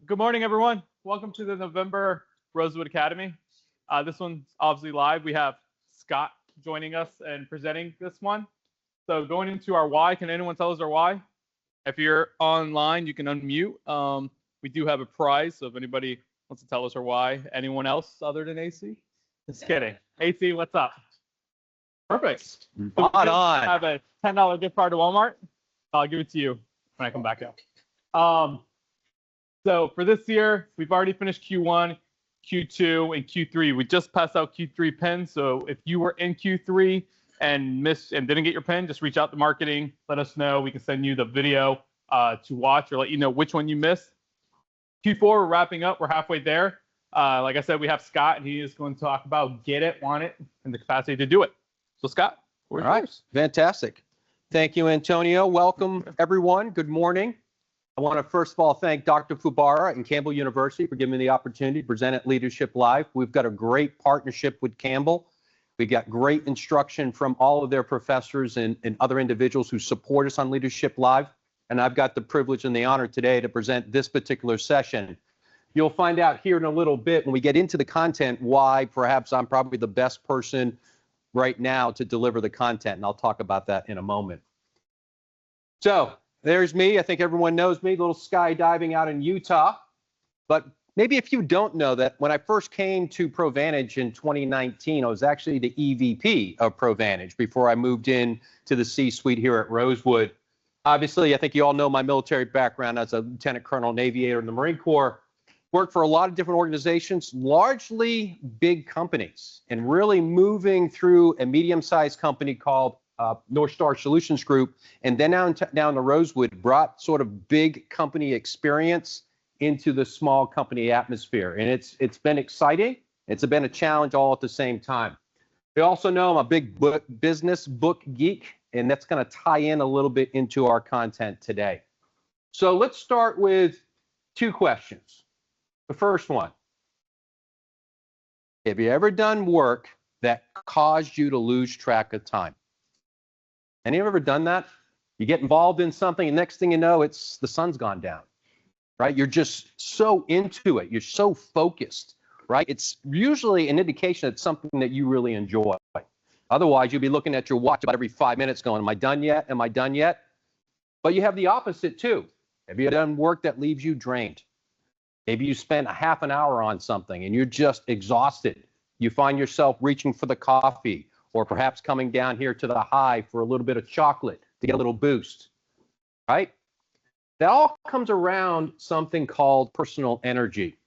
Good morning, everyone. Welcome to the November Rosewood Academy. This one's obviously live. We have Scott joining us and presenting this one. So going into our why, can anyone tell us our why? If you're online, you can unmute. We do have a prize, so if anybody wants to tell us our why. Anyone else other than AC? Just kidding. AC, what's up? Perfect. Spot on. Have a $10 gift card to Walmart. I'll give it to you when I come back out. So for this year, we've already finished Q1, Q2, and Q3. We just passed out Q3 pins. So if you were in Q3 and missed and didn't get your pin, just reach out to marketing. Let us know. We can send you the video to watch or let you know which one you missed. Q4, we're wrapping up. We're halfway there. Like I said, we have Scott, and he is going to talk about get it, want it, and the capacity to do it. So Scott, all right, fantastic. Thank you, Antonio. Welcome, everyone. Good morning. I want to first of all thank Dr. Fubara and Campbell University for giving me the opportunity to present at Leadership Live. We've got a great partnership with Campbell. We got great instruction from all of their professors and other individuals who support us on Leadership Live. And I've got the privilege and the honor today to present this particular session. You'll find out here in a little bit when we get into the content why perhaps I'm probably the best person right now to deliver the content. And I'll talk about that in a moment. So there's me. I think everyone knows me, a little skydiving out in Utah. But maybe if you don't know that, when I first came to Provantage in 2019, I was actually the EVP of Provantage before I moved in to the C-suite here at Rosewood. Obviously, I think you all know my military background as a lieutenant colonel and aviator in the Marine Corps. Worked for a lot of different organizations, largely big companies, and really moving through a medium-sized company called North Star Solutions Group, and then down to Rosewood, brought sort of big company experience into the small company atmosphere. And it's been exciting. It's been a challenge all at the same time. You also know I'm a big business book geek, and that's going to tie in a little bit into our content today. So let's start with two questions. The first one, have you ever done work that caused you to lose track of time? Any of you ever done that? You get involved in something, and next thing you know, it's the sun's gone down, right? You're just so into it. You're so focused, right? It's usually an indication it's something that you really enjoy. Otherwise, you'll be looking at your watch about every 5 minutes going, am I done yet? Am I done yet? But you have the opposite too. Have you done work that leaves you drained? Maybe you spent a half an hour on something and you're just exhausted. You find yourself reaching for the coffee, or perhaps coming down here to the Hive for a little bit of chocolate to get a little boost, right? That all comes around something called personal energy.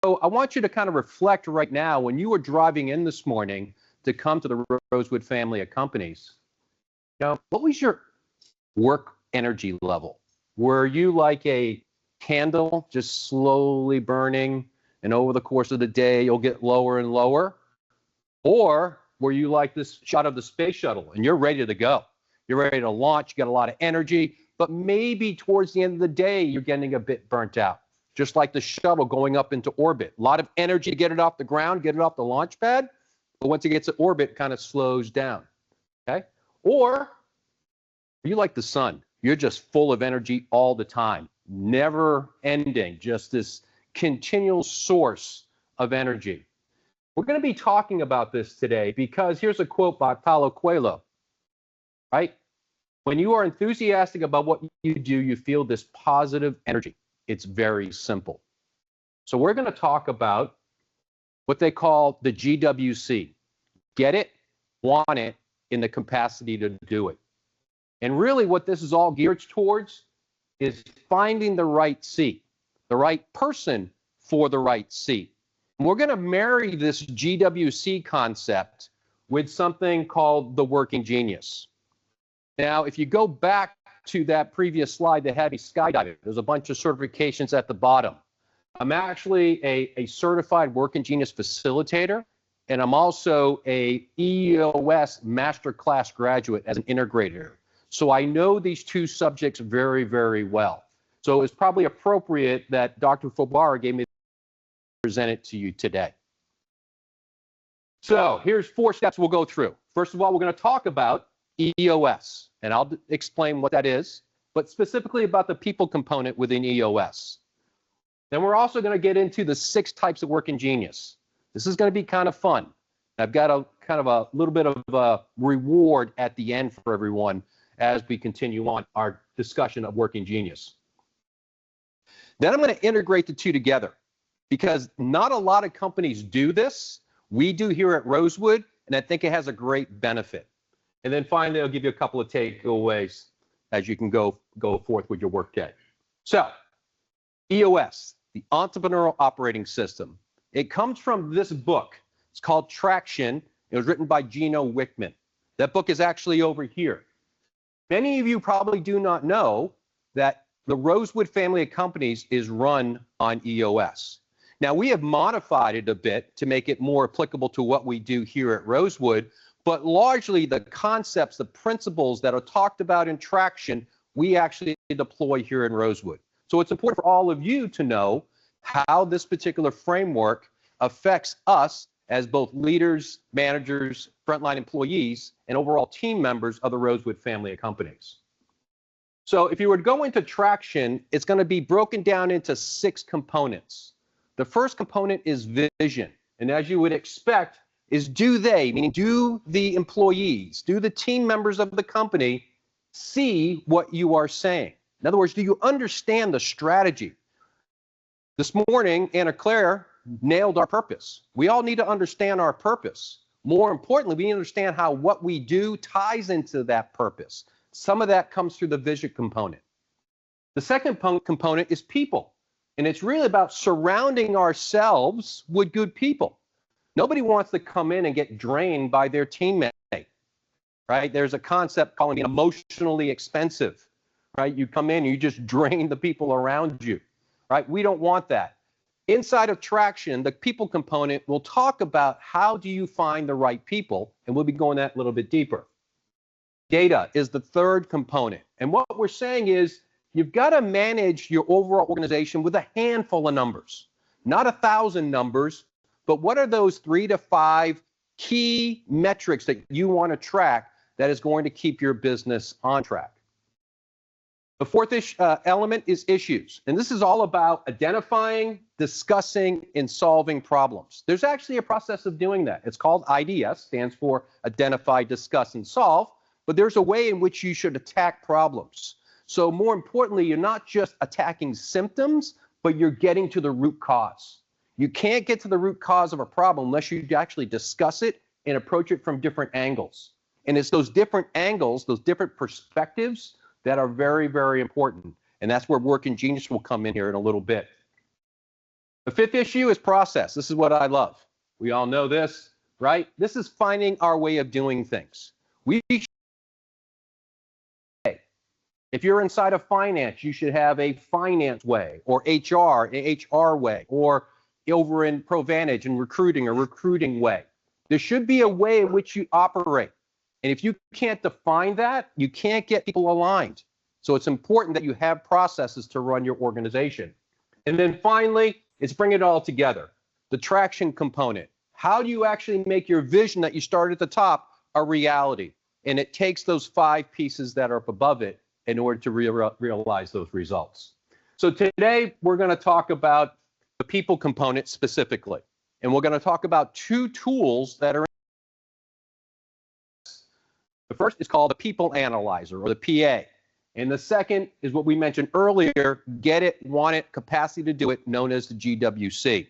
So I want you to kind of reflect right now, when you were driving in this morning to come to the Rosewood family of companies, what was your work energy level? Were you like a candle just slowly burning, and over the course of the day, you'll get lower and lower? Or were you like this shot of the space shuttle and you're ready to go? You're ready to launch, you got a lot of energy, but maybe towards the end of the day, you're getting a bit burnt out. Just like the shuttle going up into orbit. A lot of energy to get it off the ground, get it off the launch pad, but once it gets to orbit, it kind of slows down, okay? Or you like the sun. You're just full of energy all the time, never ending, just this continual source of energy. We're going to be talking about this today because here's a quote by Paulo Coelho, right? When you are enthusiastic about what you do, you feel this positive energy. It's very simple. So we're going to talk about what they call the GWC. Get it, want it, in the capacity to do it. And really what this is all geared towards is finding the right seat, the right person for the right seat. And we're going to marry this GWC concept with something called the working genius. Now, if you go back to that previous slide that had me skydiving, there's a bunch of certifications at the bottom. I'm actually a certified working genius facilitator, and I'm also a EOS masterclass graduate as an integrator. So I know these two subjects very, very well. So it's probably appropriate that Dr. Fubara gave me to present it to you today. So here's 4 steps we'll go through. First of all, we're going to talk about EOS, and I'll explain what that is, but specifically about the people component within EOS. Then we're also going to get into the 6 types of working genius. This is going to be kind of fun. I've got a kind of a little bit of a reward at the end for everyone as we continue on our discussion of working genius. Then I'm going to integrate the two together because not a lot of companies do this. We do here at Rosewood, and I think it has a great benefit. And then finally, I'll give you a couple of takeaways as you can go forth with your workday. So, EOS, the Entrepreneurial Operating System. It comes from this book. It's called Traction. It was written by Gino Wickman. That book is actually over here. Many of you probably do not know that the Rosewood family of companies is run on EOS. Now, we have modified it a bit to make it more applicable to what we do here at Rosewood, but largely the concepts, the principles that are talked about in Traction, we actually deploy here in Rosewood. So it's important for all of you to know how this particular framework affects us as both leaders, managers, frontline employees, and overall team members of the Rosewood family of companies. So if you were to go into Traction, it's going to be broken down into 6 components. The first component is vision. And as you would expect, is do they, meaning do the employees, do the team members of the company see what you are saying? In other words, do you understand the strategy? This morning, Anna Claire nailed our purpose. We all need to understand our purpose. More importantly, we need to understand how what we do ties into that purpose. Some of that comes through the vision component. The second component is people. And it's really about surrounding ourselves with good people. Nobody wants to come in and get drained by their teammate, right? There's a concept called emotionally expensive, right? You come in, you just drain the people around you, right? We don't want that. Inside of Traction, the people component will talk about how do you find the right people, and we'll be going that a little bit deeper. Data is the third component. And what we're saying is you've got to manage your overall organization with a handful of numbers, not 1,000 numbers, but what are those 3 to 5 key metrics that you want to track that is going to keep your business on track? The fourth element is issues. And this is all about identifying, discussing, and solving problems. There's actually a process of doing that. It's called IDS, stands for Identify, Discuss, and Solve. But there's a way in which you should attack problems. So more importantly, you're not just attacking symptoms, but you're getting to the root cause. You can't get to the root cause of a problem unless you actually discuss it and approach it from different angles. And it's those different angles, those different perspectives that are very, very important. And that's where working genius will come in here in a little bit. The fifth issue is process. This is what I love. We all know this, right? This is finding our way of doing things. If you're inside of finance, you should have a finance way, or HR, an HR way, or over in Provantage and recruiting, a recruiting way. There should be a way in which you operate. And if you can't define that, you can't get people aligned. So it's important that you have processes to run your organization. And then finally, it's bring it all together. The traction component. How do you actually make your vision that you started at the top a reality? And it takes those 5 pieces that are up above it in order to realize those results. So today, we're going to talk about the people component specifically. And we're going to talk about 2 tools that are. The first is called the People Analyzer, or the PA. And the second is what we mentioned earlier, get it, want it, capacity to do it, known as the GWC.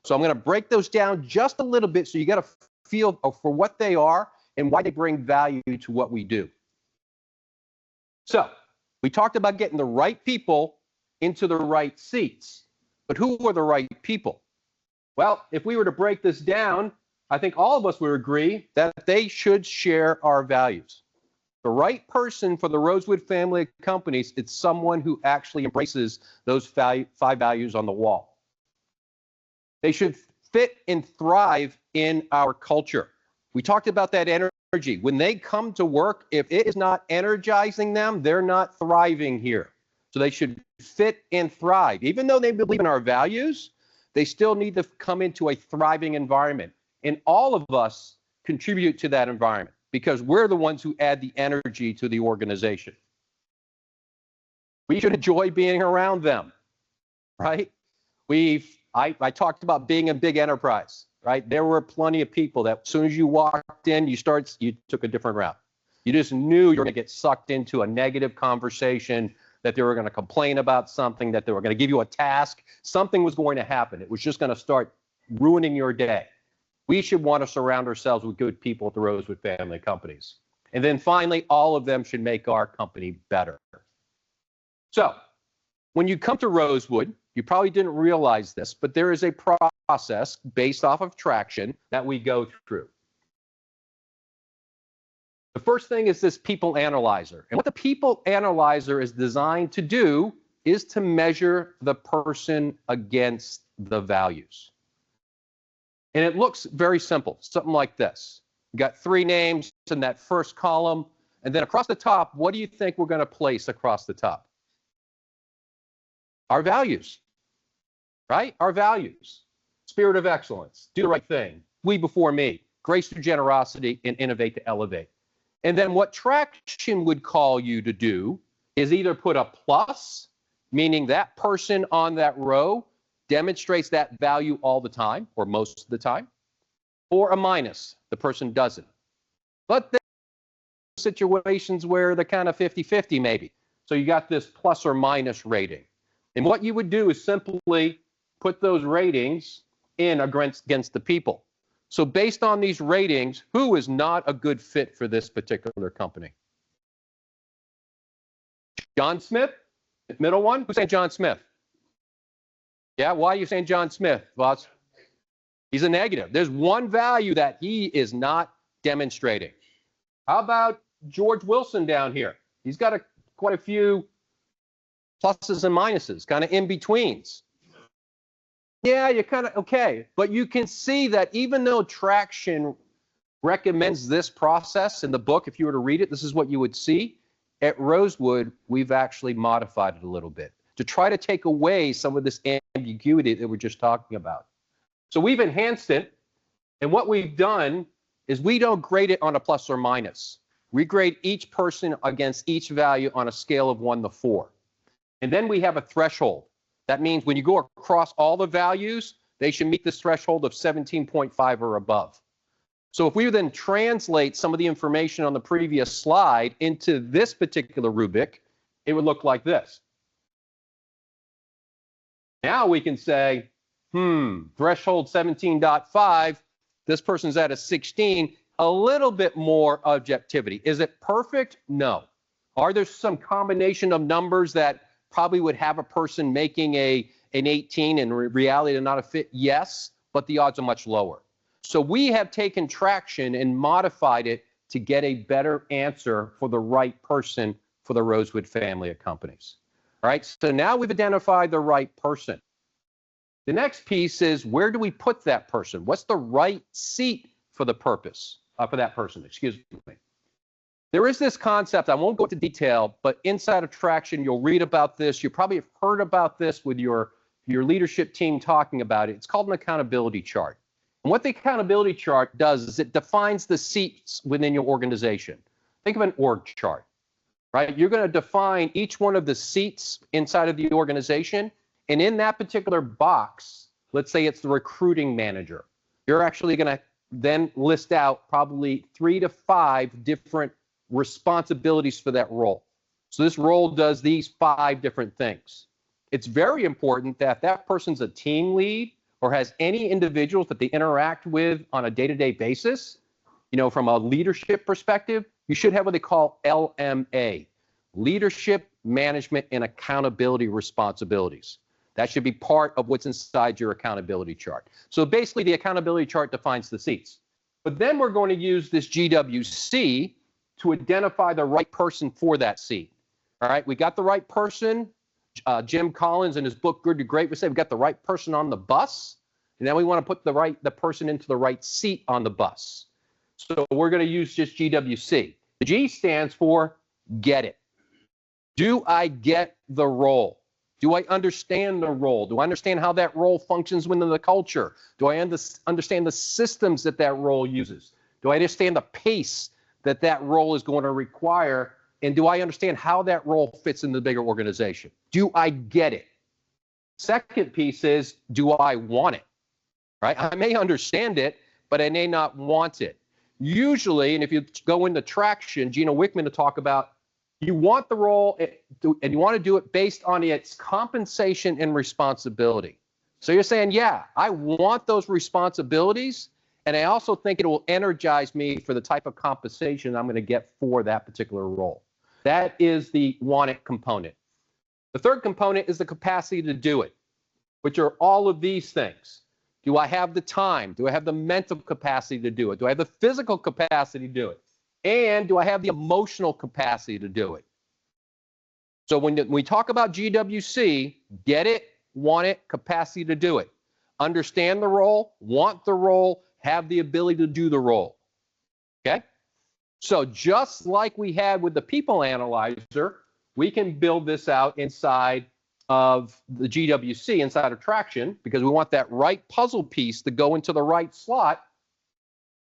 So I'm going to break those down just a little bit so you get a feel for what they are and why they bring value to what we do. So we talked about getting the right people into the right seats. But who are the right people? Well, if we were to break this down, I think all of us would agree that they should share our values. The right person for the Rosewood family of companies, it's someone who actually embraces those 5 values on the wall. They should fit and thrive in our culture. We talked about that energy. When they come to work, if it is not energizing them, they're not thriving here. So they should fit and thrive. Even though they believe in our values, they still need to come into a thriving environment. And all of us contribute to that environment because we're the ones who add the energy to the organization. We should enjoy being around them, right? I talked about being a big enterprise, right? There were plenty of people that as soon as you walked in, you took a different route. You just knew you were going to get sucked into a negative conversation, that they were going to complain about something, that they were going to give you a task. Something was going to happen. It was just going to start ruining your day. We should want to surround ourselves with good people at the Rosewood family companies. And then finally, all of them should make our company better. So when you come to Rosewood, you probably didn't realize this, but there is a process based off of traction that we go through. The first thing is this people analyzer. And what the people analyzer is designed to do is to measure the person against the values. And it looks very simple, something like this. We got 3 names in that first column, and then across the top, what do you think we're going to place across the top? Our values, right? Our values. Spirit of excellence, do the right thing, we before me, grace through generosity, and innovate to elevate. And then what traction would call you to do is either put a plus, meaning that person on that row demonstrates that value all the time or most of the time, or a minus, the person doesn't. But there are situations where they're kind of 50-50 maybe. So you got this plus or minus rating. And what you would do is simply put those ratings in against the people. So based on these ratings, who is not a good fit for this particular company? John Smith, middle one. Who's saying John Smith? Yeah, why are you saying John Smith, boss? He's a negative. There's one value that he is not demonstrating. How about George Wilson down here? He's got quite a few pluses and minuses, kind of in-betweens. Yeah, you're kind of okay. But you can see that even though traction recommends this process in the book, if you were to read it, this is what you would see. At Rosewood, we've actually modified it a little bit to try to take away some of this ambiguity that we're just talking about. So we've enhanced it, and what we've done is we don't grade it on a plus or minus. We grade each person against each value on a scale of 1 to 4. And then we have a threshold. That means when you go across all the values, they should meet this threshold of 17.5 or above. So if we then translate some of the information on the previous slide into this particular rubric, it would look like this. Now we can say, threshold 17.5, this person's at a 16, a little bit more objectivity. Is it perfect? No. Are there some combination of numbers that probably would have a person making an 18 and reality not a fit? Yes, but the odds are much lower. So we have taken traction and modified it to get a better answer for the right person for the Rosewood family of companies. All right, so now we've identified the right person. The next piece is, where do we put that person? What's the right seat for the purpose, for that person, excuse me. There is this concept, I won't go into detail, but inside of traction, you'll read about this. You probably have heard about this with your leadership team talking about it. It's called an accountability chart. And what the accountability chart does is it defines the seats within your organization. Think of an org chart, right? You're going to define each one of the seats inside of the organization. And in that particular box, let's say it's the recruiting manager, you're actually going to then list out probably 3 to 5 different responsibilities for that role. So this role does these 5 different things. It's very important that that person's a team lead or has any individuals that they interact with on a day-to-day basis. You know, from a leadership perspective, you should have what they call LMA, leadership, management, and accountability responsibilities. That should be part of what's inside your accountability chart. So basically, the accountability chart defines the seats. But then we're going to use this GWC to identify the right person for that seat. All right, we got the right person. Jim Collins in his book Good to Great would say we got the right person on the bus, and then we want to put the person into the right seat on the bus. So we're going to use just GWC. The G stands for get it. Do I get the role? Do I understand the role? Do I understand how that role functions within the culture? Do I understand the systems that that role uses? Do I understand the pace that that role is going to require? And do I understand how that role fits in the bigger organization? Do I get it? Second piece is, do I want it? Right? I may understand it, but I may not want it. Usually, and if you go into traction, Gino Wickman to talk about, you want the role and you want to do it based on its compensation and responsibility. So you're saying, yeah, I want those responsibilities, and I also think it will energize me for the type of compensation I'm going to get for that particular role. That is the want it component. The third component is the capacity to do it, which are all of these things. Do I have the time? Do I have the mental capacity to do it? Do I have the physical capacity to do it? And do I have the emotional capacity to do it? So when we talk about GWC, get it, want it, capacity to do it. Understand the role, want the role, have the ability to do the role. Okay? So just like we had with the people analyzer, we can build this out inside of the GWC, inside of traction, because we want that right puzzle piece to go into the right slot.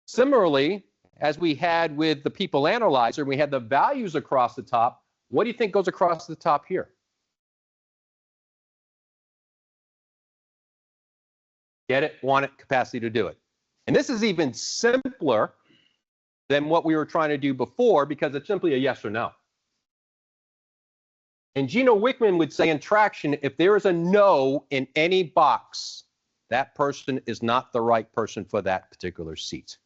Similarly, as we had with the people analyzer, we had the values across the top. What do you think goes across the top here? Get it, want it, capacity to do it. And this is even simpler than what we were trying to do before, because it's simply a yes or no. And Gino Wickman would say in traction, if there is a no in any box, that person is not the right person for that particular seat.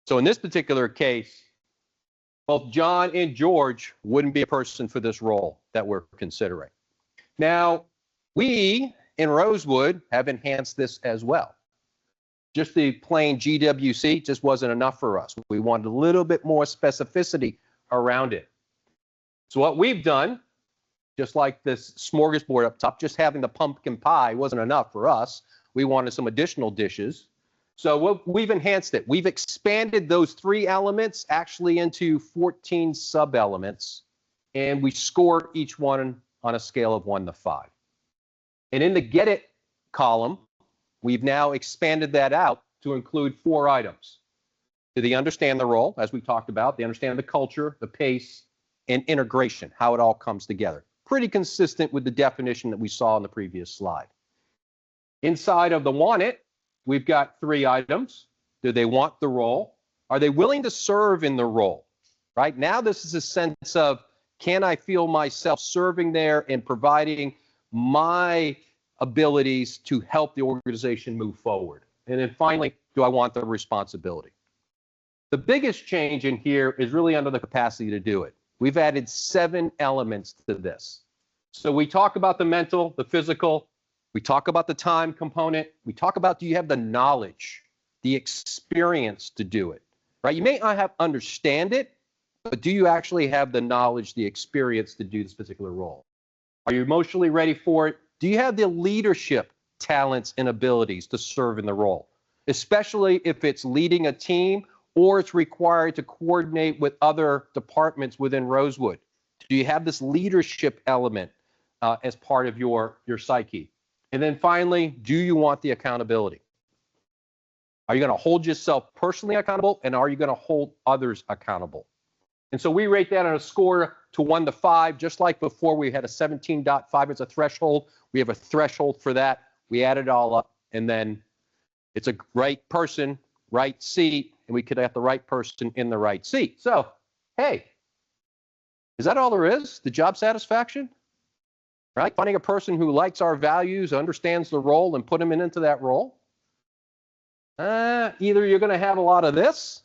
So in this particular case, both John and George wouldn't be a person for this role that we're considering. Now, we in Rosewood have enhanced this as well. Just the plain GWC just wasn't enough for us. We wanted a little bit more specificity around it. So what we've done, just like this smorgasbord up top, just having the pumpkin pie wasn't enough for us. We wanted some additional dishes. So we've enhanced it. We've expanded those 3 elements actually into 14 sub-elements, and we score each one on a scale of 1 to 5. And in the get it column, we've now expanded that out to include 4 items. Do they understand the role, as we talked about? They understand the culture, the pace, and integration, how it all comes together. Pretty consistent with the definition that we saw in the previous slide. Inside of the want it, we've got 3 items. Do they want the role? Are they willing to serve in the role? Right now, this is a sense of, can I feel myself serving there and providing my abilities to help the organization move forward? And then finally, do I want the responsibility? The biggest change in here is really under the capacity to do it. We've added 7 elements to this. So we talk about the mental, the physical, we talk about the time component, we talk about, do you have the knowledge, the experience to do it, right? You may not understand it, but do you actually have the knowledge, the experience to do this particular role? Are you emotionally ready for it? Do you have the leadership talents and abilities to serve in the role, especially if it's leading a team or it's required to coordinate with other departments within Rosewood? Do you have this leadership element as part of your psyche? And then finally, do you want the accountability? Are you going to hold yourself personally accountable, and are you going to hold others accountable? And so we rate that on a score to 1 to 5, just like before we had a 17.5 as a threshold. We have a threshold for that. We add it all up, and then it's a right person, right seat, and we could have the right person in the right seat. So, hey, is that all there is? The job satisfaction? Right? Finding a person who likes our values, understands the role, and put them into that role? Either you're going to have a lot of this,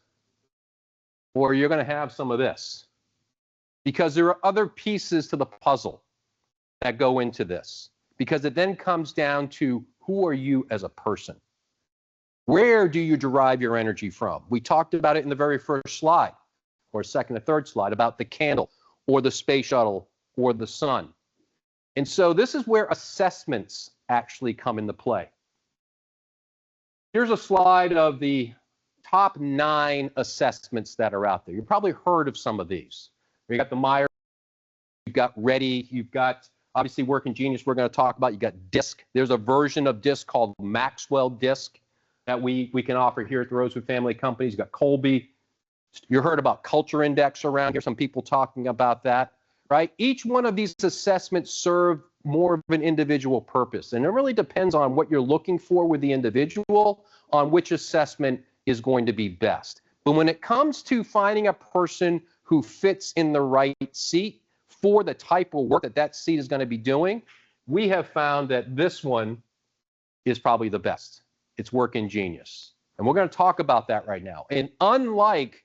or you're going to have some of this. Because there are other pieces to the puzzle that go into this. Because it then comes down to, who are you as a person? Where do you derive your energy from? We talked about it in the very first slide, or second or third slide, about the candle, or the space shuttle, or the sun. And so this is where assessments actually come into play. Here's a slide of the top 9 assessments that are out there. You've probably heard of some of these. You got the Meyer, you've got Ready, you've got obviously Working Genius we're going to talk about. You got DISC. There's a version of DISC called Maxwell DISC that we can offer here at the Rosewood Family Companies. You've got Colby. You heard about Culture Index around here, some people talking about that, right? Each one of these assessments serve more of an individual purpose. And it really depends on what you're looking for with the individual on which assessment is going to be best. But when it comes to finding a person who fits in the right seat for the type of work that that seat is going to be doing, we have found that this one is probably the best. It's Working Genius. And we're going to talk about that right now. And unlike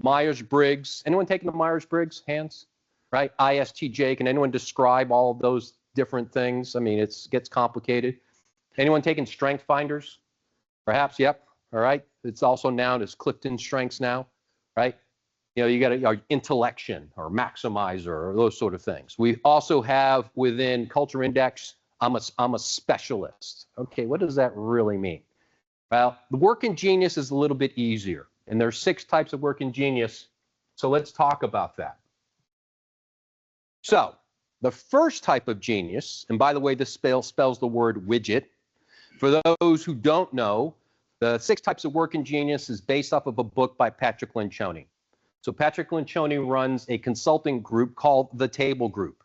Myers-Briggs, anyone taking the Myers-Briggs? Hands? Right? ISTJ, can anyone describe all of those different things? I mean, it gets complicated. Anyone taking Strength Finders? Perhaps, yep. All right. It's also known as Clifton Strengths now, right? You know, you got your intellection or maximizer or those sort of things. We also have within Culture Index, I'm a specialist. Okay, what does that really mean? Well, the Working Genius is a little bit easier, and there's 6 types of Working Genius. So let's talk about that. So the first type of genius, and by the way, this spells the word widget. For those who don't know, the 6 types of Working Genius is based off of a book by Patrick Lencioni. So Patrick Lencioni runs a consulting group called the Table Group.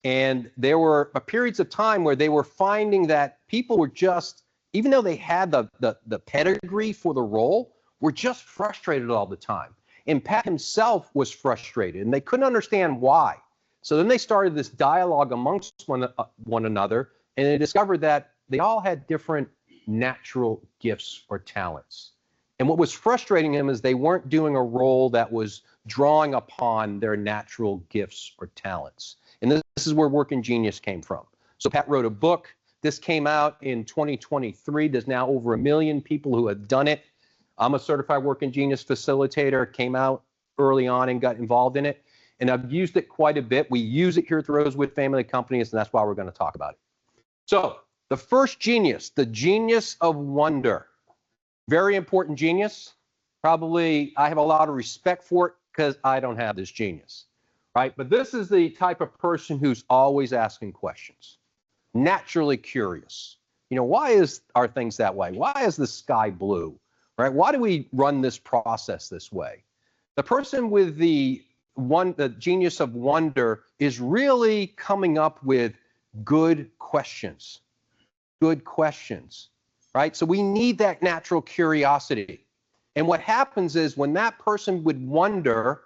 And there were periods of time where they were finding that people were just, even though they had the pedigree for the role, were just frustrated all the time. And Pat himself was frustrated, and they couldn't understand why. So then they started this dialogue amongst one another, and they discovered that they all had different natural gifts or talents. And what was frustrating him is they weren't doing a role that was drawing upon their natural gifts or talents. And this is where Working Genius came from. So Pat wrote a book. This came out in 2023. There's now over 1 million people who have done it. I'm a certified Working Genius facilitator, came out early on and got involved in it. And I've used it quite a bit. We use it here at the Rosewood Family Companies, and that's why we're going to talk about it. So the first genius, the genius of wonder. Very important genius. Probably I have a lot of respect for it because I don't have this genius, right? But this is the type of person who's always asking questions, naturally curious. You know, why are things that way? Why is the sky blue, right? Why do we run this process this way? The person with the genius of wonder is really coming up with good questions, right? So we need that natural curiosity. And what happens is when that person would wonder,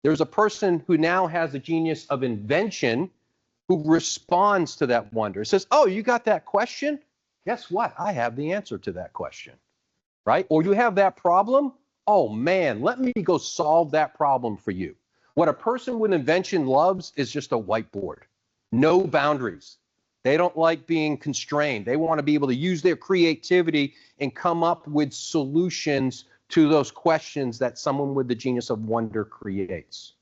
there's a person who now has a genius of invention who responds to that wonder. It says, oh, you got that question? Guess what? I have the answer to that question, right? Or you have that problem? Oh man, let me go solve that problem for you. What a person with invention loves is just a whiteboard, no boundaries. They don't like being constrained. They want to be able to use their creativity and come up with solutions to those questions that someone with the genius of wonder creates.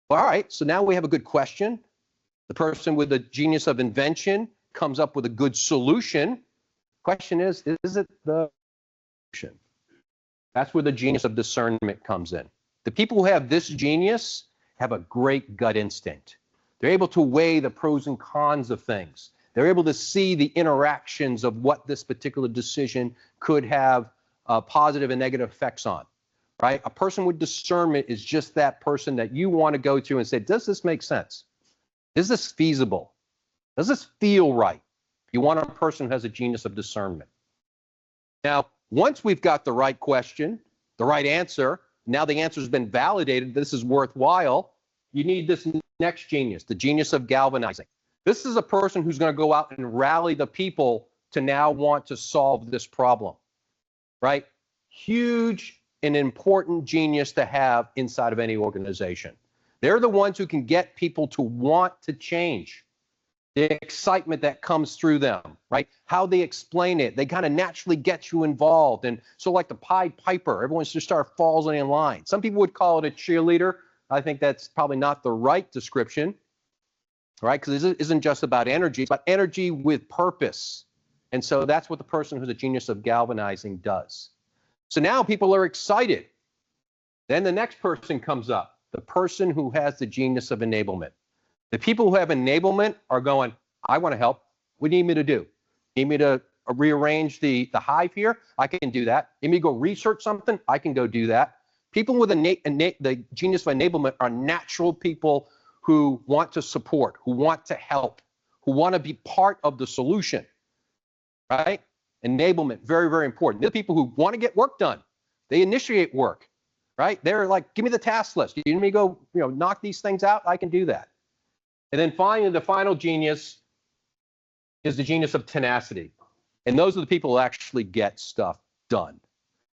All right, so now we have a good question. The person with the genius of invention comes up with a good solution. Question is it the solution? That's where the genius of discernment comes in. The people who have this genius have a great gut instinct. They're able to weigh the pros and cons of things. They're able to see the interactions of what this particular decision could have positive and negative effects on, right? A person with discernment is just that person that you want to go to and say, does this make sense? Is this feasible? Does this feel right? You want a person who has a genius of discernment. Now, once we've got the right question, the right answer, now the answer has been validated, this is worthwhile, you need this next genius, the genius of galvanizing. This is a person who's going to go out and rally the people to now want to solve this problem, right? Huge and important genius to have inside of any organization. They're the ones who can get people to want to change. The excitement that comes through them, right? How they explain it, they kind of naturally get you involved. And so like the Pied Piper, everyone just sort of falls in line. Some people would call it a cheerleader. I think that's probably not the right description, right? Because it isn't just about energy, it's about energy with purpose. And so that's what the person who's a genius of galvanizing does. So now people are excited. Then the next person comes up, the person who has the genius of enablement. The people who have enablement are going, I want to help. What do you need me to do? Need me to rearrange the hive here? I can do that. Need me to go research something? I can go do that. People with the genius of enablement are natural people who want to support, who want to help, who want to be part of the solution, right? Enablement, very, very important. They're the people who want to get work done. They initiate work, right? They're like, give me the task list. You need me to go, knock these things out? I can do that. And then finally, the final genius is the genius of tenacity. And those are the people who actually get stuff done.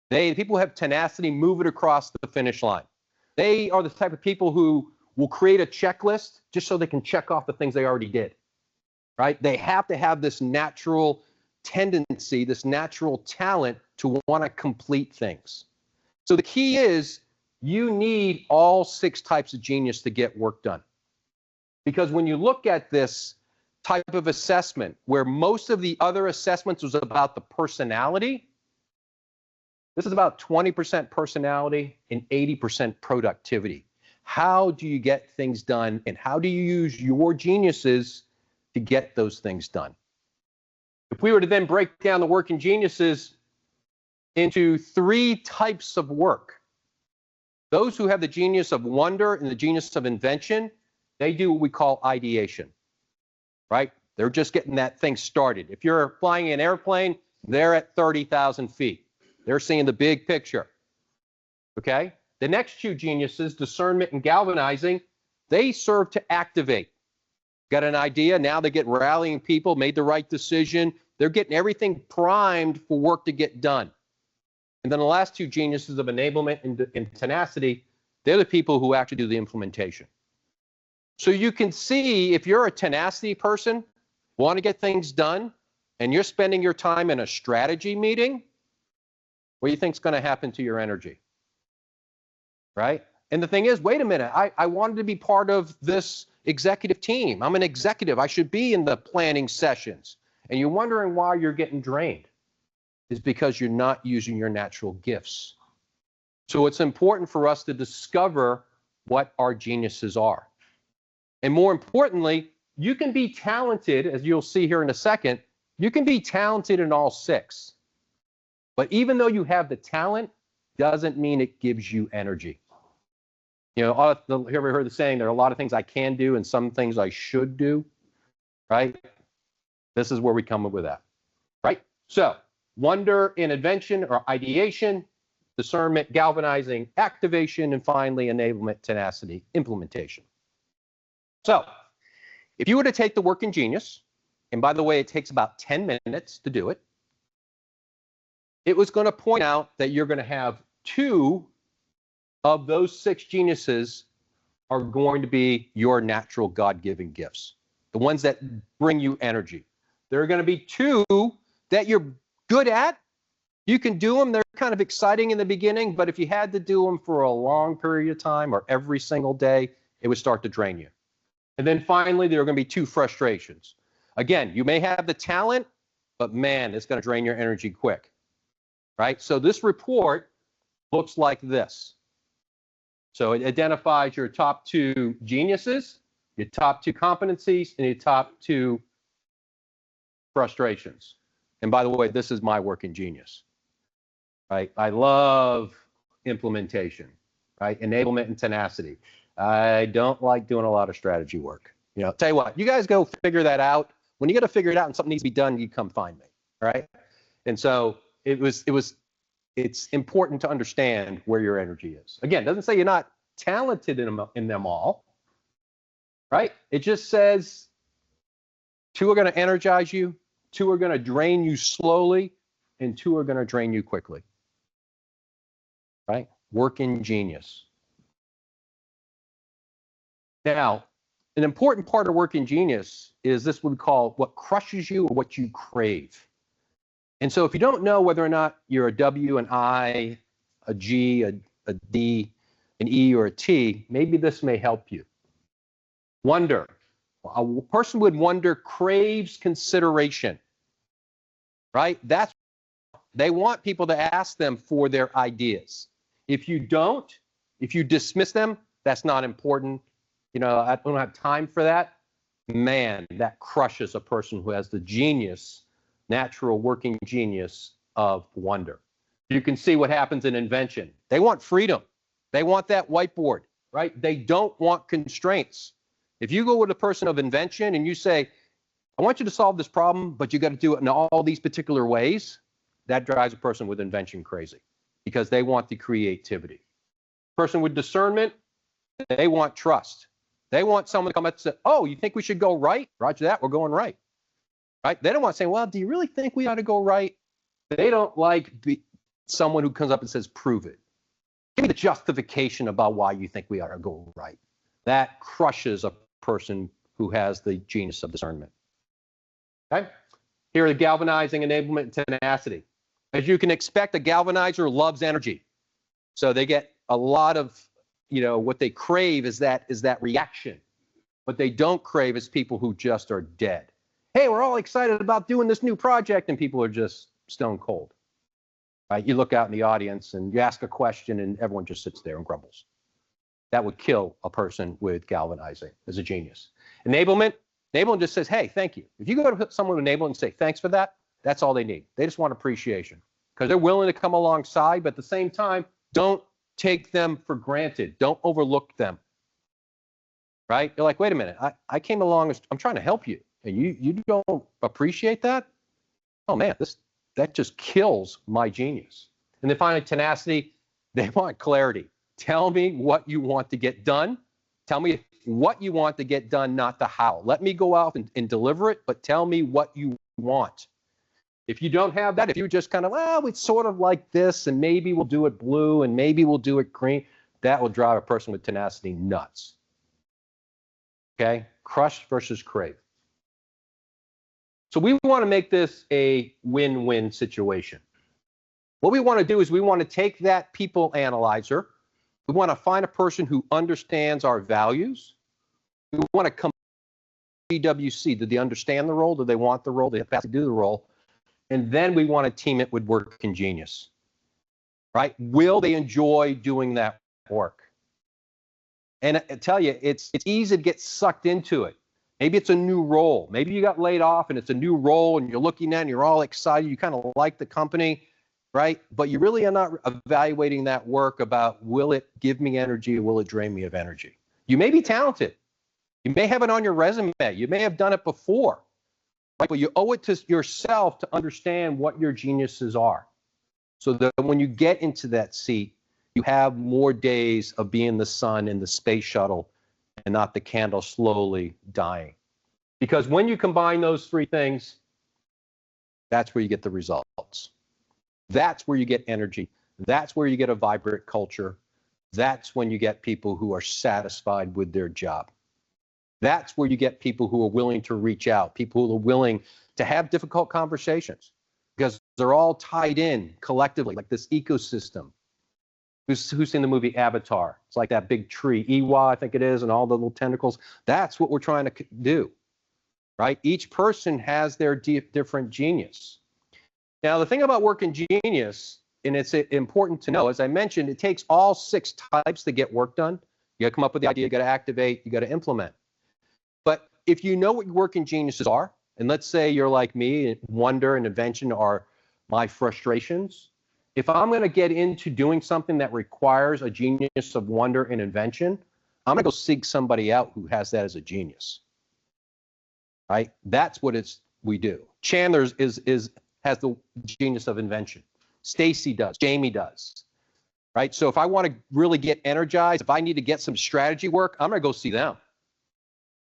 The people who have tenacity move it across the finish line. They are the type of people who will create a checklist just so they can check off the things they already did, right? They have to have this natural tendency, this natural talent to want to complete things. So the key is you need all 6 types of genius to get work done. Because when you look at this type of assessment, where most of the other assessments was about the personality, this is about 20% personality and 80% productivity. How do you get things done, and how do you use your geniuses to get those things done? If we were to then break down the working geniuses into 3 types of work, those who have the genius of wonder and the genius of invention, they do what we call ideation, right? They're just getting that thing started. If you're flying an airplane, they're at 30,000 feet. They're seeing the big picture, okay? The next 2 geniuses, discernment and galvanizing, they serve to activate. Got an idea, now they get rallying people, made the right decision. They're getting everything primed for work to get done. And then the last 2 geniuses of enablement and tenacity, they're the people who actually do the implementation. So you can see if you're a tenacity person, want to get things done, and you're spending your time in a strategy meeting, what do you think is going to happen to your energy? Right? And the thing is, wait a minute, I wanted to be part of this executive team. I'm an executive. I should be in the planning sessions. And you're wondering why you're getting drained. It's because you're not using your natural gifts. So it's important for us to discover what our geniuses are. And more importantly, you can be talented, as you'll see here in a second, you can be talented in all 6. But even though you have the talent, doesn't mean it gives you energy. Have you ever heard the saying, there are a lot of things I can do and some things I should do, right? This is where we come up with that, right? So wonder and invention or ideation, discernment, galvanizing, activation, and finally enablement, tenacity, implementation. So if you were to take the working genius, and by the way, it takes about 10 minutes to do it, it was going to point out that you're going to have 2 of those 6 geniuses are going to be your natural God-given gifts, the ones that bring you energy. There are going to be 2 that you're good at. You can do them. They're kind of exciting in the beginning, but if you had to do them for a long period of time or every single day, it would start to drain you. And then finally, there are going to be 2 frustrations. Again, you may have the talent, but man, it's going to drain your energy quick, right? So this report looks like this. So it identifies your top 2 geniuses, your top 2 competencies, and your top 2 frustrations. And by the way, this is my working genius, right? I love implementation, right? Enablement and tenacity. I don't like doing a lot of strategy work. Tell you what, you guys go figure that out. When you got to figure it out and something needs to be done, you come find me, right? And so it's important to understand where your energy is. Again, it doesn't say you're not talented in them all, right? It just says 2 are going to energize you, 2 are going to drain you slowly, and 2 are going to drain you quickly, right? Working genius. Now, an important part of working genius is this what we call what crushes you or what you crave. And so if you don't know whether or not you're a W, an I, a G, a D, an E, or a T, maybe this may help you. Wonder. A person with wonder craves consideration, right? They want people to ask them for their ideas. If you don't, if you dismiss them, that's not important. I don't have time for that. Man, that crushes a person who has the genius, natural working genius of wonder. You can see what happens in invention. They want freedom. They want that whiteboard, right? They don't want constraints. If you go with a person of invention and you say, I want you to solve this problem, but you got to do it in all these particular ways. That drives a person with invention crazy because they want the creativity. Person with discernment, they want trust. They want someone to come up and say, oh, you think we should go right? Roger that, we're going right. Right? They don't want to say, well, do you really think we ought to go right? They don't like someone who comes up and says, prove it. Give me the justification about why you think we ought to go right. That crushes a person who has the genius of discernment. Okay? Here are the galvanizing, enablement, and tenacity. As you can expect, a galvanizer loves energy. So they get a lot of, what they crave is that reaction. What they don't crave is people who just are dead. Hey, we're all excited about doing this new project, and people are just stone cold. Right? You look out in the audience and you ask a question and everyone just sits there and grumbles. That would kill a person with galvanizing as a genius. Enablement just says, hey, thank you. If you go to someone with enablement and say, thanks for that, that's all they need. They just want appreciation because they're willing to come alongside, but at the same time, don't take them for granted. Don't overlook them. Right? You're like, wait a minute, I came along, I'm trying to help you, and you don't appreciate that? Oh man, that just kills my genius. And then finally, tenacity, they want clarity. Tell me what you want to get done. Tell me what you want to get done, not the how. Let me go out and deliver it, but tell me what you want. If you don't have that, if you just kind of, well, it's sort of like this, and maybe we'll do it blue, and maybe we'll do it green, that will drive a person with tenacity nuts. Okay? Crush versus crave. So we want to make this a win-win situation. What we want to do is we want to take that people analyzer. We want to find a person who understands our values. We want to come to GWC. Do they understand the role? Do they want the role? Do they have to do the role? And then we want to team it with work and genius. Right? Will they enjoy doing that work? And I tell you, it's easy to get sucked into it. Maybe it's a new role. Maybe you got laid off and it's a new role and you're looking at it and you're all excited. You kind of like the company, right? But you really are not evaluating that work about, will it give me energy or will it drain me of energy? You may be talented. You may have it on your resume. You may have done it before, right? But you owe it to yourself to understand what your geniuses are. So that when you get into that seat, you have more days of being the sun in the space shuttle and not the candle slowly dying. Because when you combine those three things, that's where you get the results. That's where you get energy. That's where you get a vibrant culture. That's when you get people who are satisfied with their job. That's where you get people who are willing to reach out, people who are willing to have difficult conversations because they're all tied in collectively, like this ecosystem. Who's seen the movie Avatar? It's like that big tree, Iwa, I think it is, and all the little tentacles. That's what we're trying to do, right? Each person has their different genius. Now, the thing about work and genius, and it's important to know, as I mentioned, it takes all 6 types to get work done. You got to come up with the idea, you got to activate, you got to implement. But if you know what your work and geniuses are, and let's say you're like me, wonder and invention are my frustrations. If I'm going to get into doing something that requires a genius of wonder and invention, I'm going to go seek somebody out who has that as a genius. Right? That's what we do. Chandler's has the genius of invention. Stacy does. Jamie does. Right? So if I want to really get energized, if I need to get some strategy work, I'm going to go see them.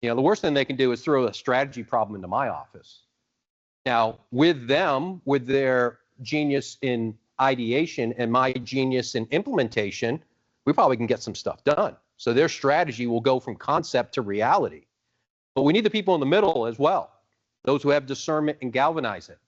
The worst thing they can do is throw a strategy problem into my office. Now, with them, with their genius in ideation and my genius in implementation, we probably can get some stuff done. So their strategy will go from concept to reality. But we need the people in the middle as well, those who have discernment and galvanize it.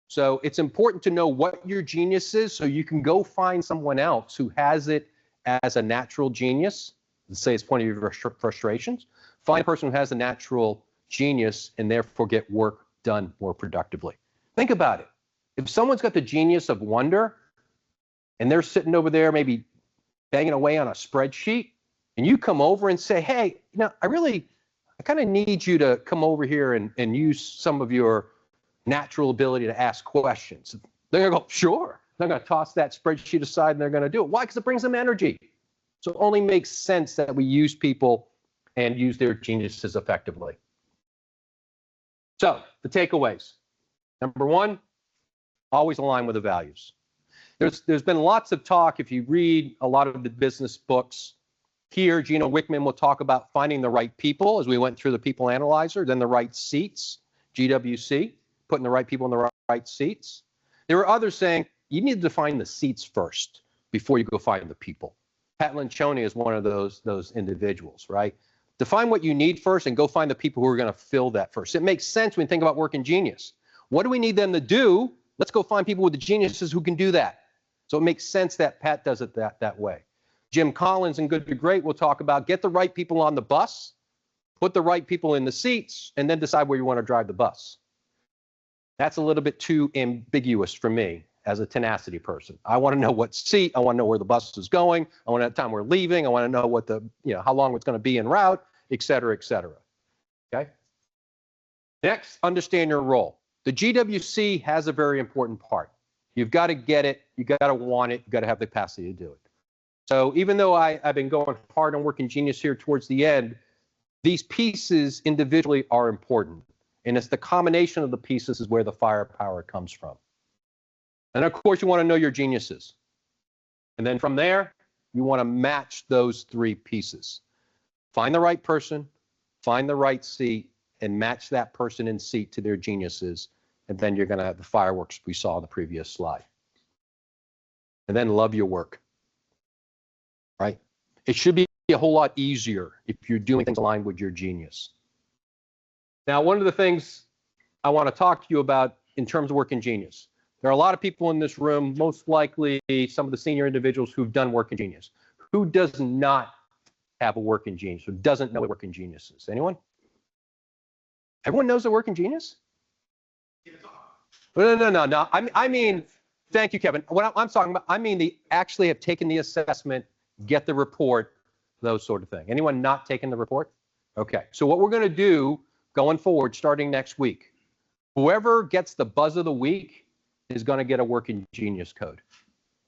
So it's important to know what your genius is so you can go find someone else who has it as a natural genius. Let's say it's one of your frustrations. Find a person who has a natural genius and therefore get work done more productively. Think about it. If someone's got the genius of wonder and they're sitting over there maybe banging away on a spreadsheet and you come over and say, hey, I kind of need you to come over here and use some of your natural ability to ask questions. They're going to go, sure. They're going to toss that spreadsheet aside and they're going to do it. Why? Because it brings them energy. So it only makes sense that we use people and use their geniuses effectively. So the takeaways. Number one, always align with the values. There's been lots of talk, if you read a lot of the business books. Here, Gino Wickman will talk about finding the right people as we went through the people analyzer, then the right seats, GWC, putting the right people in the right seats. There were others saying you need to define the seats first before you go find the people. Pat Lencioni is one of those individuals, right? Define what you need first and go find the people who are going to fill that first. It makes sense when you think about working genius. What do we need them to do? Let's go find people with the geniuses who can do that. So it makes sense that Pat does it that way. Jim Collins in Good to Great will talk about get the right people on the bus, put the right people in the seats, and then decide where you want to drive the bus. That's a little bit too ambiguous for me as a tenacity person. I want to know what seat, I want to know where the bus is going, I want to know the time we're leaving, I want to know what how long it's going to be en route, et cetera, et cetera. Okay? Next, understand your role. The GWC has a very important part. You've got to get it, you've got to want it, you've got to have the capacity to do it. So even though I've been going hard on working genius here towards the end, these pieces individually are important. And it's the combination of the pieces is where the firepower comes from. And of course, you want to know your geniuses. And then from there, you want to match those three pieces. Find the right person, find the right seat, and match that person in seat to their geniuses. And then you're going to have the fireworks we saw in the previous slide. And then love your work. Right? It should be a whole lot easier if you're doing things aligned with your genius. Now, one of the things I want to talk to you about in terms of working genius, there are a lot of people in this room, most likely some of the senior individuals who've done working genius. Who does not have a working genius, who doesn't know what working genius is? Anyone? Everyone knows a working genius? No. I mean, thank you, Kevin. What I'm talking about, I mean they actually have taken the assessment, get the report, those sort of things. Anyone not taking the report? Okay, so what we're going to do going forward, starting next week, whoever gets the buzz of the week is going to get a working genius code.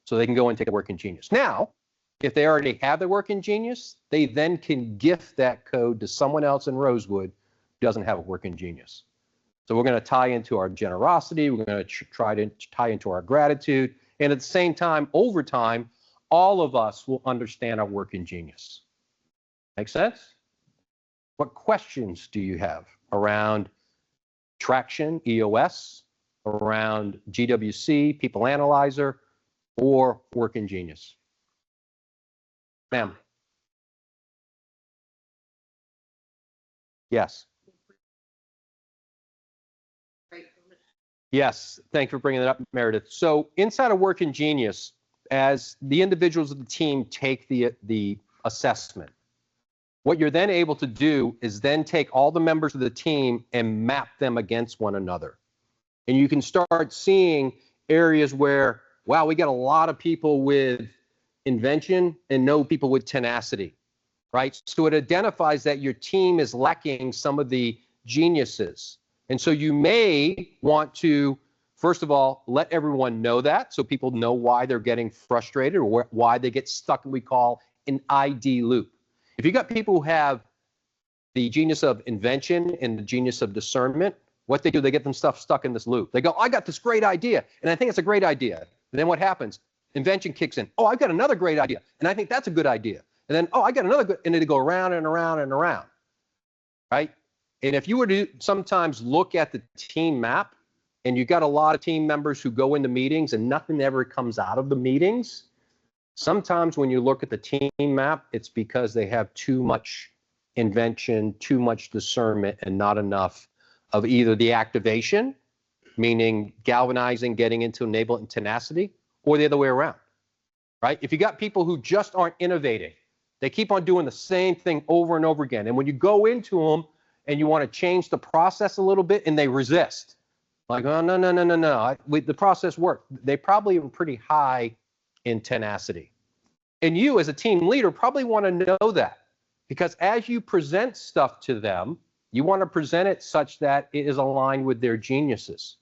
So they can go and take a working genius. Now, if they already have the working genius, they then can gift that code to someone else in Rosewood who doesn't have a working genius. So we're going to tie into our generosity, we're going to try to tie into our gratitude, and at the same time, over time, all of us will understand our working genius. Make sense? What questions do you have around traction, EOS, around GWC, People Analyzer, or working genius? Ma'am. Yes. Yes, thank you for bringing that up, Meredith. So inside of working genius, as the individuals of the team take the assessment, what you're then able to do is then take all the members of the team and map them against one another. And you can start seeing areas where, wow, we got a lot of people with invention and no people with tenacity, right? So it identifies that your team is lacking some of the geniuses. And so you may want to, first of all, let everyone know that so people know why they're getting frustrated or why they get stuck in what we call an ID loop. If you got people who have the genius of invention and the genius of discernment, what they do, they get them stuck in this loop. They go, I got this great idea, and I think it's a great idea. And then what happens? Invention kicks in. Oh, I've got another great idea, and I think that's a good idea. And then, oh, I got another good, and they go around and around and around, right? And if you were to sometimes look at the team map, and you got a lot of team members who go into meetings and nothing ever comes out of the meetings, sometimes when you look at the team map, it's because they have too much invention, too much discernment, and not enough of either the activation, meaning galvanizing, getting into enablement and tenacity, or the other way around, right? If you got people who just aren't innovating, they keep on doing the same thing over and over again. And when you go into them and you want to change the process a little bit and they resist, like, oh, no, the process worked. They probably are pretty high in tenacity. And you as a team leader probably want to know that, because as you present stuff to them, you want to present it such that it is aligned with their geniuses.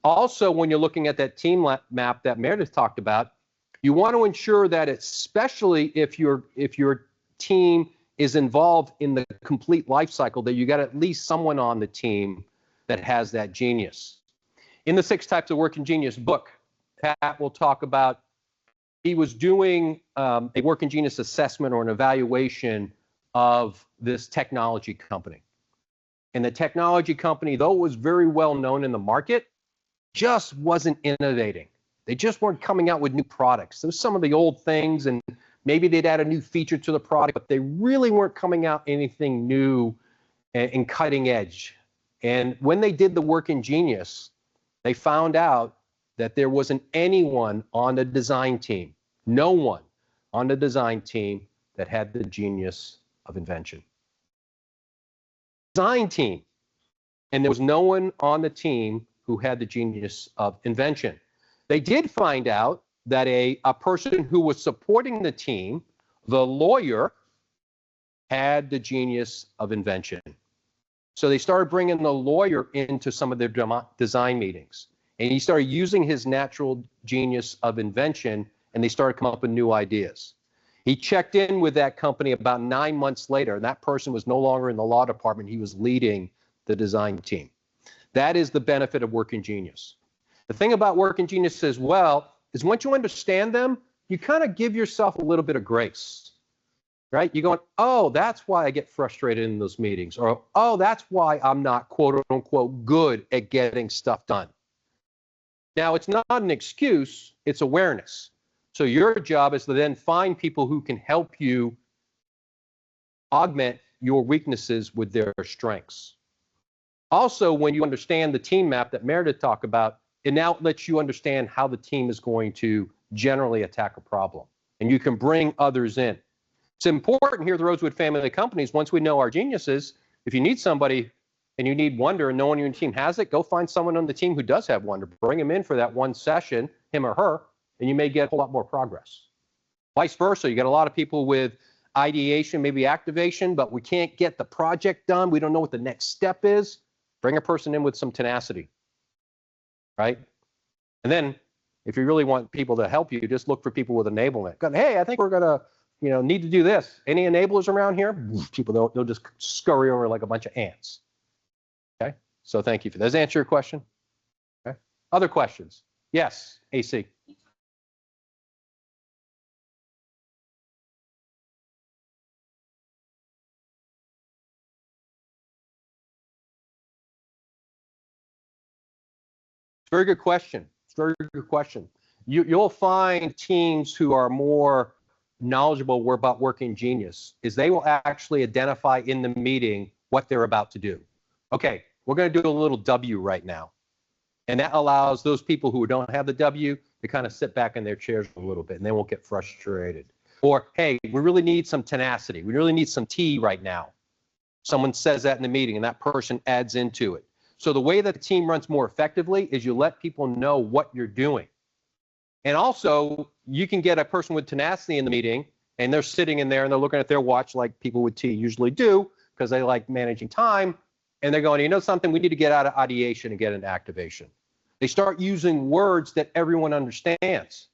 Also, when you're looking at that team map that Meredith talked about, you want to ensure that, especially if your team is involved in the complete life cycle, that you got at least someone on the team that has that genius. In the 6 Types of Working Genius book, Pat will talk about, he was doing a working genius assessment or an evaluation of this technology company. And the technology company, though it was very well known in the market, just wasn't innovating. They just weren't coming out with new products. There's some of the old things, and maybe they'd add a new feature to the product, but they really weren't coming out anything new and cutting edge. And when they did the working genius, they found out that there wasn't anyone on the design team, no one on the design team that had the genius of invention. Design team, and there was no one on the team who had the genius of invention. They did find out that a person who was supporting the team, the lawyer, had the genius of invention. So they started bringing the lawyer into some of their design meetings. And he started using his natural genius of invention, and they started coming up with new ideas. He checked in with that company about 9 months later, and that person was no longer in the law department. He was leading the design team. That is the benefit of working genius. The thing about working genius as well is once you understand them, you kind of give yourself a little bit of grace, right? You're going, oh, that's why I get frustrated in those meetings, or oh, that's why I'm not quote unquote good at getting stuff done. Now, it's not an excuse, it's awareness. So your job is to then find people who can help you augment your weaknesses with their strengths. Also, when you understand the team map that Meredith talked about, it now lets you understand how the team is going to generally attack a problem. And you can bring others in. It's important here at the Rosewood family of companies, once we know our geniuses, if you need somebody and you need wonder and no one on your team has it, go find someone on the team who does have wonder. Bring him in for that one session, him or her, and you may get a whole lot more progress. Vice versa, you get a lot of people with ideation, maybe activation, but we can't get the project done. We don't know what the next step is. Bring a person in with some tenacity, right? And then if you really want people to help you, just look for people with enablement. Go, hey, I think we're gonna, need to do this. Any enablers around here? People, they'll just scurry over like a bunch of ants. Okay, so thank you for that. Does that answer your question? Okay. Other questions? Yes, AC. Very good question. It's a very good question. You'll find teams who are more knowledgeable about working genius is they will actually identify in the meeting what they're about to do. Okay, we're going to do a little W right now. And that allows those people who don't have the W to kind of sit back in their chairs a little bit and they won't get frustrated. Or, hey, we really need some tenacity. We really need some T right now. Someone says that in the meeting and that person adds into it. So the way that the team runs more effectively is you let people know what you're doing. And also, you can get a person with tenacity in the meeting, and they're sitting in there and they're looking at their watch like people with T usually do, because they like managing time, and they're going, you know something, we need to get out of ideation and get into activation. They start using words that everyone understands.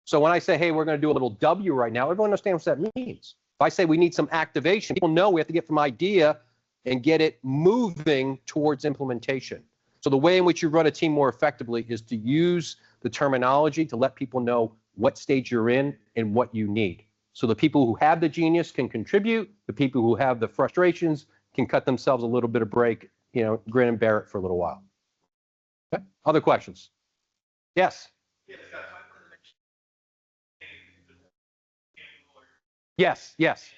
So when I say, hey, we're going to do a little W right now, everyone understands what that means. If I say we need some activation, people know we have to get from idea and get it moving towards implementation. So the way in which you run a team more effectively is to use the terminology to let people know what stage you're in and what you need. So the people who have the genius can contribute, the people who have the frustrations can cut themselves a little bit of break, grin and bear it for a little while. Okay, other questions? Yes. Yes, yes.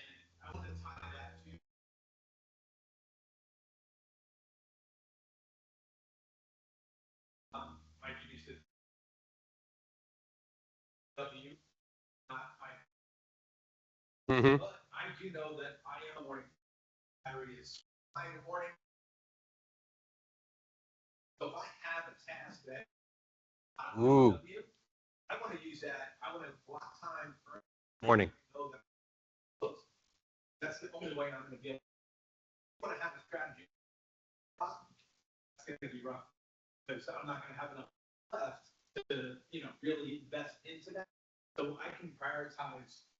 Mm-hmm. But I do know that I am morning batteries. I am morning. So if I have a task that I want to use that. I want to block time for morning. That's the only way I'm going to get. I want to have a strategy. That's going to be rough because I'm not going to have enough left to, really invest into that. So I can prioritize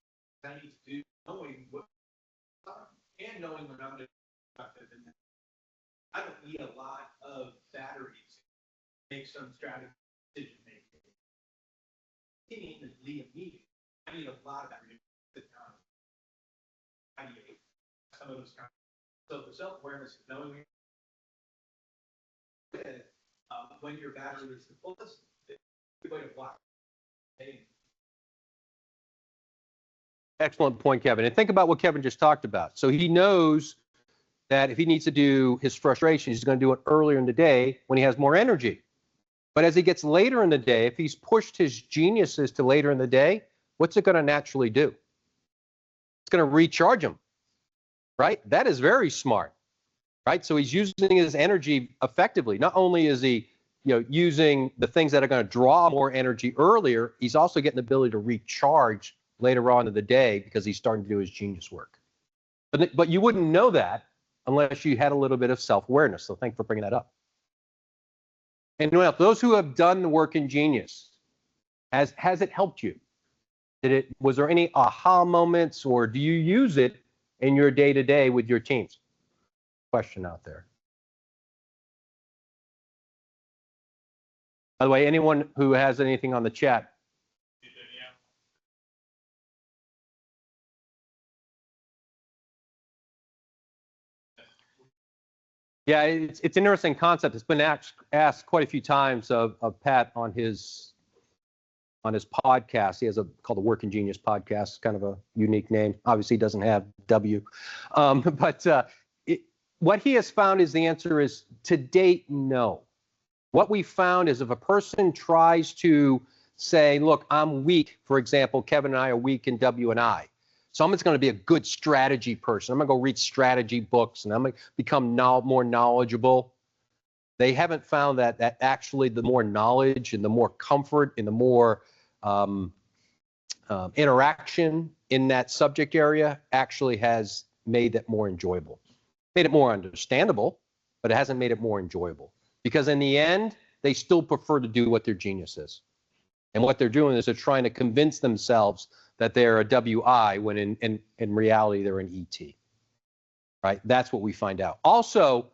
what I need to do, knowing what and knowing when I'm going to be productive in that. I don't need a lot of batteries to make some strategy decision making. Thinking is lead immediate. I need a lot of batteries to sit down. Ideate some of those kinds. So the self-awareness is knowing when your battery is the fullest, it's a good way to block. Excellent point, Kevin. And think about what Kevin just talked about. So he knows that if he needs to do his frustration, he's going to do it earlier in the day when he has more energy. But as he gets later in the day, if he's pushed his geniuses to later in the day, what's it going to naturally do? It's going to recharge him, right? That is very smart, right? So he's using his energy effectively. Not only is he, using the things that are going to draw more energy earlier, he's also getting the ability to recharge later on in the day because he's starting to do his genius work. But you wouldn't know that unless you had a little bit of self-awareness. So thanks for bringing that up. And now, those who have done the work in genius, has it helped you? Was there any aha moments, or do you use it in your day-to-day with your teams? Question out there. By the way, anyone who has anything on the chat. Yeah, it's an interesting concept. It's been asked quite a few times of Pat on his podcast. He has called the Working Genius podcast, kind of a unique name. Obviously, he doesn't have W. What he has found is the answer is, to date, no. What we found is if a person tries to say, look, I'm weak, for example, Kevin and I are weak in W and I. So I'm just going to be a good strategy person. I'm going to go read strategy books and I'm going to become more knowledgeable. They haven't found that actually the more knowledge and the more comfort and the more interaction in that subject area actually has made it more enjoyable. Made it more understandable, but it hasn't made it more enjoyable. Because in the end, they still prefer to do what their genius is. And what they're doing is they're trying to convince themselves that they're a WI when in reality they're an ET. Right? That's what we find out. Also,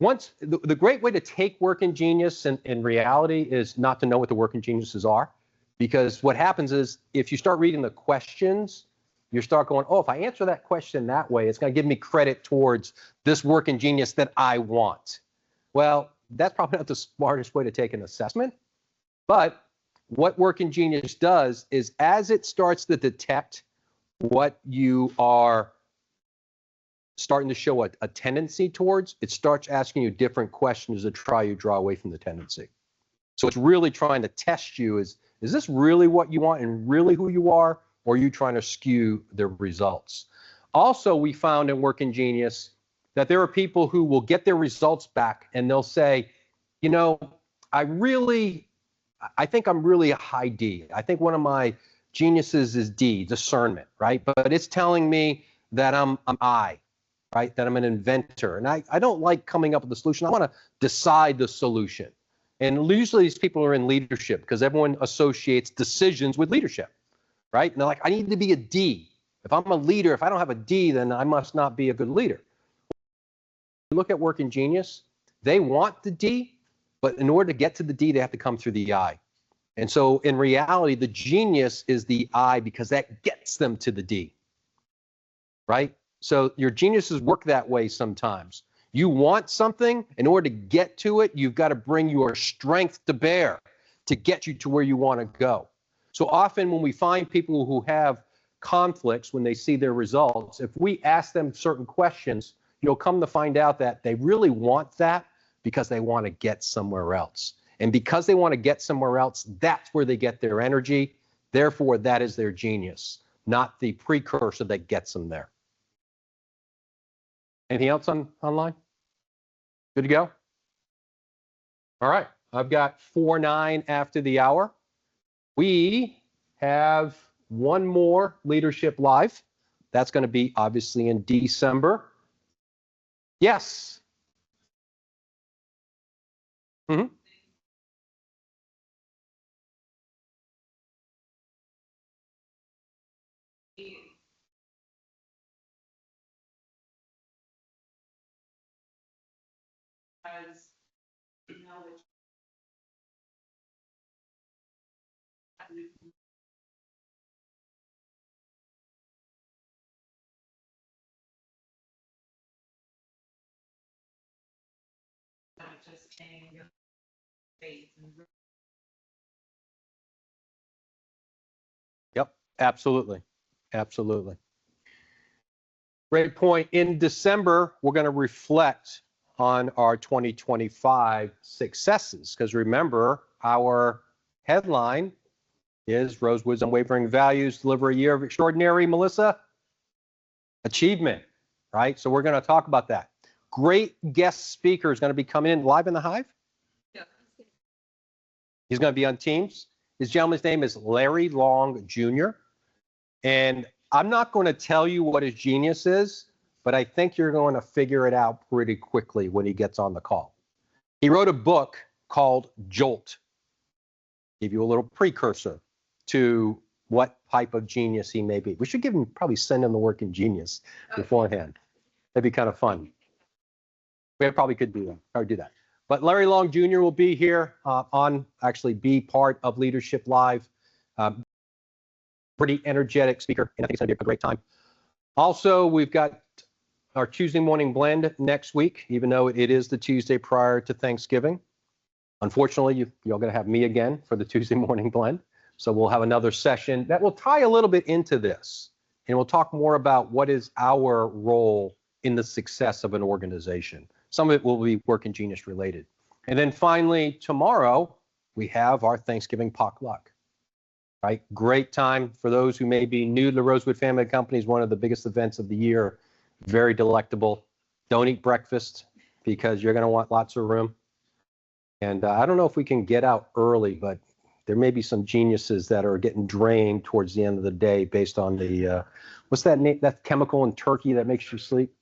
the great way to take working genius in reality is not to know what the working geniuses are. Because what happens is if you start reading the questions, you start going, oh, if I answer that question that way, it's going to give me credit towards this working genius that I want. Well, that's probably not the smartest way to take an assessment. But what working genius does is as it starts to detect what you are starting to show a tendency towards, it starts asking you different questions to try you draw away from the tendency. So it's really trying to test you is this really what you want and really who you are, or are you trying to skew the results? Also, we found in Working Genius that there are people who will get their results back and they'll say, I think I'm really a high D. I think one of my geniuses is D, discernment, right? But it's telling me that I'm I, right? That I'm an inventor. And I don't like coming up with a solution. I want to decide the solution. And usually these people are in leadership because everyone associates decisions with leadership, right? And they're like, I need to be a D. If I'm a leader, if I don't have a D, then I must not be a good leader. Look at Working Genius. They want the D, but in order to get to the D, they have to come through the I. And so in reality, the genius is the I because that gets them to the D, right? So your geniuses work that way sometimes. You want something, in order to get to it, you've got to bring your strength to bear to get you to where you want to go. So often when we find people who have conflicts when they see their results, if we ask them certain questions, you'll come to find out that they really want that because they want to get somewhere else. And because they want to get somewhere else, that's where they get their energy. Therefore, that is their genius, not the precursor that gets them there. Anything else online? Good to go? All right. I've got 4:09 after the hour. We have one more Leadership Live. That's going to be obviously in December. Yes. Mm-hmm. because you know which just staying in your face and Yep, absolutely. Absolutely. Great point. In December, we're going to reflect on our 2025 successes because remember, our headline is Rosewood's Unwavering Values Deliver a Year of Extraordinary, Melissa, achievement, right? So we're going to talk about that. Great guest speaker is going to be coming in live in the Hive. yeah. He's going to be on Teams. This gentleman's name is Larry Long Jr. And I'm not going to tell you what his genius is, but I think you're going to figure it out pretty quickly when he gets on the call. He wrote a book called Jolt. Give you a little precursor to what type of genius he may be. We should give him, probably send him the working genius beforehand. That'd be kind of fun. We probably could do that, or do that. But Larry Long Jr. will be here actually be part of Leadership Live. Pretty energetic speaker, and I think it's going to be a great time. Also, we've got our Tuesday morning blend next week, even though it is the Tuesday prior to Thanksgiving. Unfortunately, you're going to have me again for the Tuesday morning blend. So we'll have another session that will tie a little bit into this, and we'll talk more about what is our role in the success of an organization. Some of it will be work and genius related. And then finally, tomorrow, we have our Thanksgiving potluck. Right? Great time for those who may be new to the Rosewood Family Company. One of the biggest events of the year. Very delectable. Don't eat breakfast because you're going to want lots of room. And I don't know if we can get out early, but there may be some geniuses that are getting drained towards the end of the day based on the, what's that name, that chemical in turkey that makes you sleep?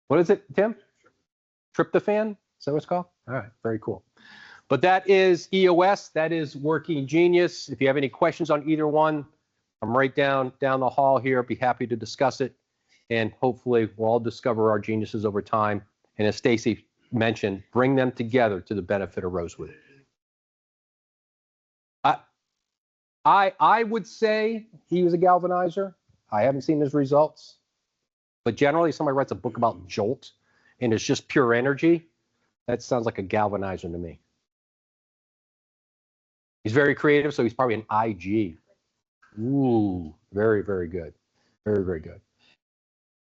What is it, Tim? Tryptophan? Is that what it's called? All right, very cool. But that is EOS, that is Working Genius. If you have any questions on either one, I'm right down the hall here. Be happy to discuss it. And hopefully we'll all discover our geniuses over time. And as Stacy mentioned, bring them together to the benefit of Rosewood. I would say he was a galvanizer. I haven't seen his results. But generally, somebody writes a book about Jolt and it's just pure energy. That sounds like a galvanizer to me. He's very creative, so he's probably an IG. Ooh, very, very good. Very, very good.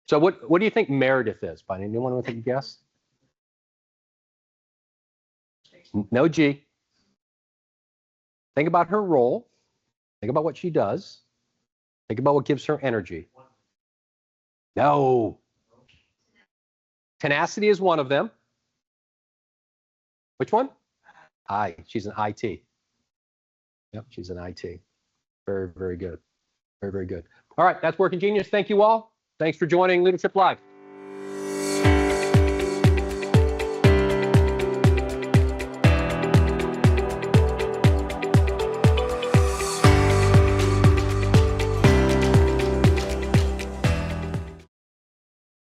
So what do you think Meredith is? By anyone want to take a guess? No G. Think about her role. Think about what she does. Think about what gives her energy. No. Tenacity is one of them. Which one? I. She's an IT. Yep, she's an IT. Very, very good. Very, very good. All right, that's Working Genius. Thank you all. Thanks for joining Leadership Live.